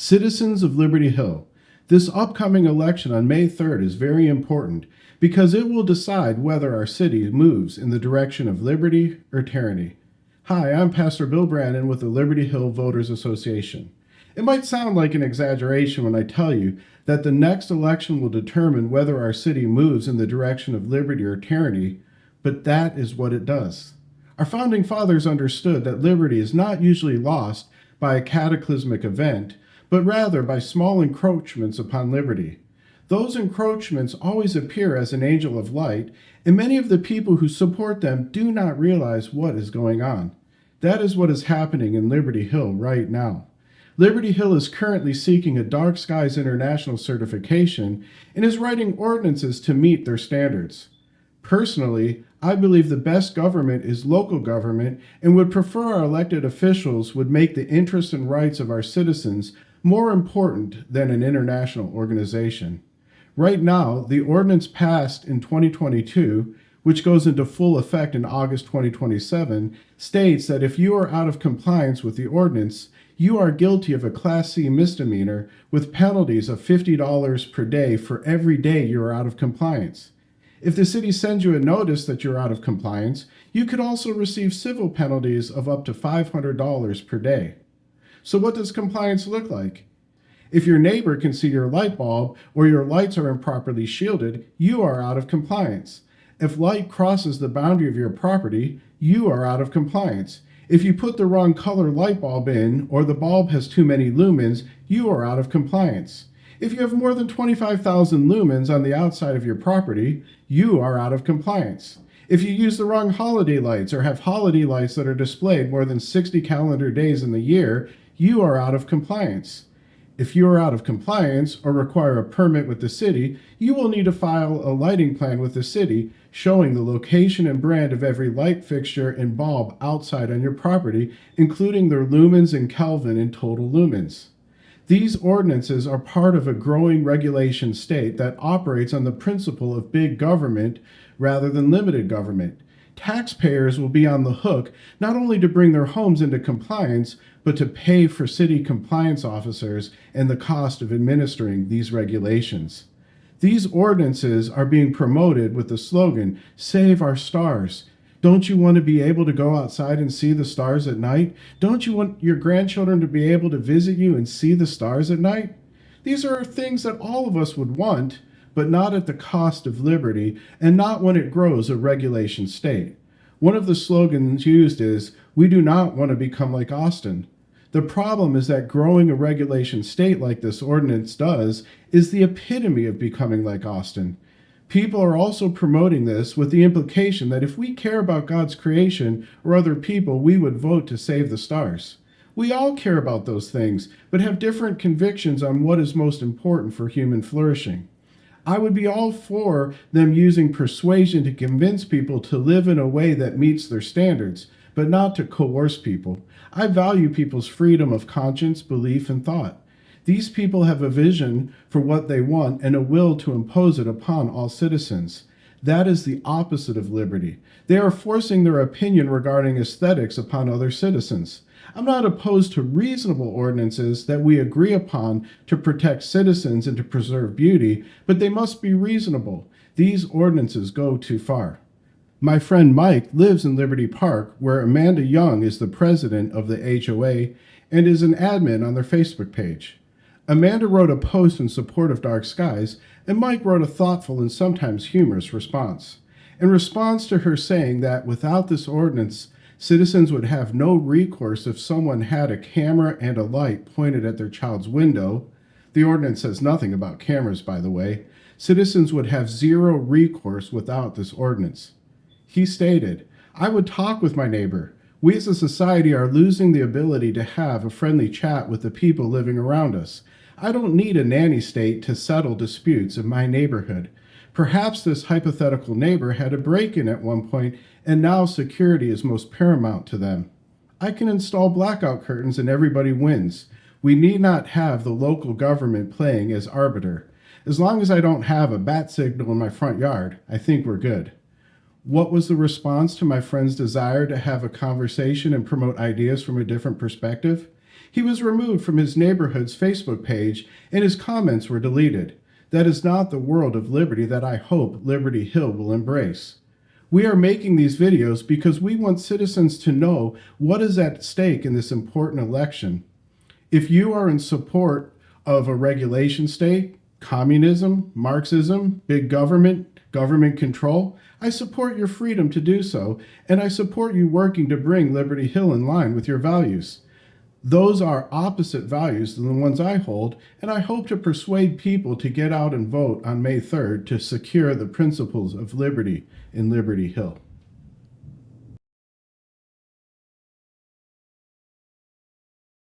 Citizens of Liberty Hill, this upcoming election on May 3rd is very important because it will decide whether our city moves in the direction of liberty or tyranny. Hi, I'm Pastor Bill Brannan with the Liberty Hill Voters Association. It might sound like an exaggeration when I tell you that the next election will determine whether our city moves in the direction of liberty or tyranny, but that is what it does. Our founding fathers understood that liberty is not usually lost by a cataclysmic event, but rather by small encroachments upon liberty. Those encroachments always appear as an angel of light, and many of the people who support them do not realize what is going on. That is what is happening in Liberty Hill right now. Liberty Hill is currently seeking a Dark Skies International certification and is writing ordinances to meet their standards. Personally, I believe the best government is local government and would prefer our elected officials would make the interests and rights of our citizens more important than an international organization. Right now, the ordinance passed in 2022, which goes into full effect in August 2027, states that if you are out of compliance with the ordinance, you are guilty of a Class C misdemeanor with penalties of $50 per day for every day you are out of compliance. If the city sends you a notice that you're out of compliance, you could also receive civil penalties of up to $500 per day. So what does compliance look like? If your neighbor can see your light bulb or your lights are improperly shielded, you are out of compliance. If light crosses the boundary of your property, you are out of compliance. If you put the wrong color light bulb in or the bulb has too many lumens, you are out of compliance. If you have more than 25,000 lumens on the outside of your property, you are out of compliance. If you use the wrong holiday lights or have holiday lights that are displayed more than 60 calendar days in the year, you are out of compliance. If you are out of compliance or require a permit with the city, you will need to file a lighting plan with the city showing the location and brand of every light fixture and bulb outside on your property, including their lumens and Kelvin and total lumens. These ordinances are part of a growing regulation state that operates on the principle of big government rather than limited government. Taxpayers will be on the hook not only to bring their homes into compliance, but to pay for city compliance officers and the cost of administering these regulations. These ordinances are being promoted with the slogan, "Save our stars." Don't you want to be able to go outside and see the stars at night? Don't you want your grandchildren to be able to visit you and see the stars at night? These are things that all of us would want, but not at the cost of liberty and not when it grows a regulation state. One of the slogans used is, "We do not want to become like Austin." The problem is that growing a regulation state like this ordinance does is the epitome of becoming like Austin. People are also promoting this with the implication that if we care about God's creation or other people, we would vote to save the stars. We all care about those things, but have different convictions on what is most important for human flourishing. I would be all for them using persuasion to convince people to live in a way that meets their standards, but not to coerce people. I value people's freedom of conscience, belief, and thought. These people have a vision for what they want and a will to impose it upon all citizens. That is the opposite of liberty. They are forcing their opinion regarding aesthetics upon other citizens. I'm not opposed to reasonable ordinances that we agree upon to protect citizens and to preserve beauty, but they must be reasonable. These ordinances go too far. My friend Mike lives in Liberty Park, where Amanda Young is the president of the HOA and is an admin on their Facebook page. Amanda wrote a post in support of Dark Skies, and Mike wrote a thoughtful and sometimes humorous response. In response to her saying that without this ordinance, citizens would have no recourse if someone had a camera and a light pointed at their child's window. The ordinance says nothing about cameras, by the way. Citizens would have zero recourse without this ordinance. He stated, "I would talk with my neighbor. We as a society are losing the ability to have a friendly chat with the people living around us. I don't need a nanny state to settle disputes in my neighborhood. Perhaps this hypothetical neighbor had a break-in at one point, and now security is most paramount to them. I can install blackout curtains and everybody wins. We need not have the local government playing as arbiter. As long as I don't have a bat signal in my front yard, I think we're good." What was the response to my friend's desire to have a conversation and promote ideas from a different perspective? He was removed from his neighborhood's Facebook page and his comments were deleted. That is not the world of liberty that I hope Liberty Hill will embrace. We are making these videos because we want citizens to know what is at stake in this important election. If you are in support of a regulation state, communism, Marxism, big government, government control, I support your freedom to do so, and I support you working to bring Liberty Hill in line with your values. Those are opposite values than the ones I hold, and I hope to persuade people to get out and vote on May 3rd to secure the principles of liberty in Liberty Hill.